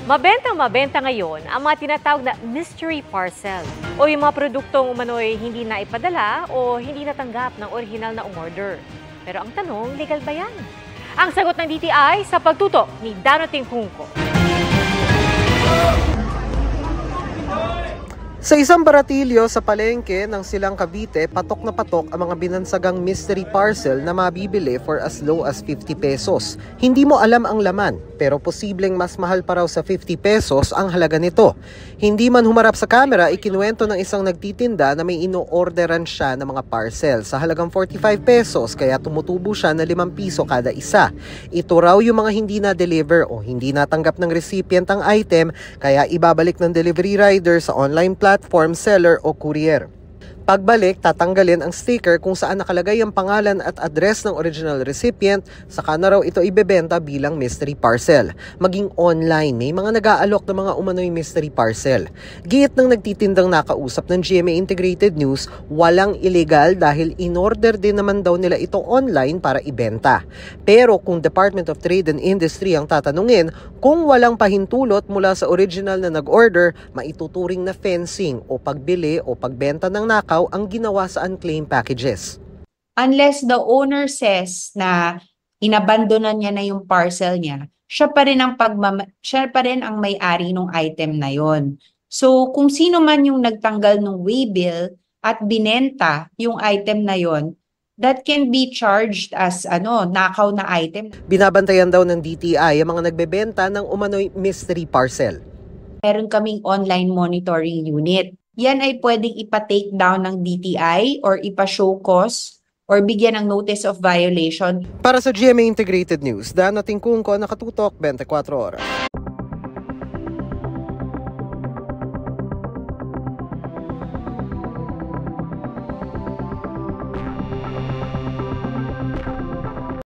Mabentang-mabenta ngayon ang mga tinatawag na mystery parcel o yung mga produktong umano'y hindi na ipadala o hindi natanggap ng original na umorder. Pero ang tanong, legal ba yan? Ang sagot ng DTI sa pagtutok ni Danoting Junco. Sa isang baratilyo sa palengke ng Silang Cavite, patok na patok ang mga binansagang mystery parcel na mabibili for as low as 50 pesos. Hindi mo alam ang laman, pero posibleng mas mahal pa raw sa 50 pesos ang halaga nito. Hindi man humarap sa kamera, ikinuwento ng isang nagtitinda na may ino-orderan siya ng mga parcel sa halagang 45 pesos kaya tumutubo siya na 5 piso kada isa. Ito raw yung mga hindi na-deliver o hindi natanggap ng recipient ang item kaya ibabalik ng delivery rider sa online platform, seller o courier. Pagbalik, tatanggalin ang sticker kung saan nakalagay ang pangalan at address ng original recipient, saka na raw ito ibebenta bilang mystery parcel. Maging online, may mga nag-aalok ng mga umano'y mystery parcel. Giit ng nagtitindang nakausap ng GMA Integrated News, walang illegal dahil in-order din naman daw nila ito online para ibenta. Pero kung Department of Trade and Industry ang tatanungin, kung walang pahintulot mula sa original na nag-order, maituturing na fencing o pagbili o pagbenta ng nakaw ang ginawa sa unclaimed packages. Unless the owner says na inabandonan niya na yung parcel niya, siya pa rin ang may-ari ng item na yon. So kung sino man yung nagtanggal ng waybill at binenta yung item na yon, that can be charged as nakaw na item. Binabantayan daw ng DTI ang mga nagbebenta ng umano'y mystery parcel. Meron kaming online monitoring unit. Yan ay pwedeng ipa-take down ng DTI or ipa-show cause or bigyan ng notice of violation. Para sa GMA Integrated News, Danoting Junco, nakatutok 24 oras.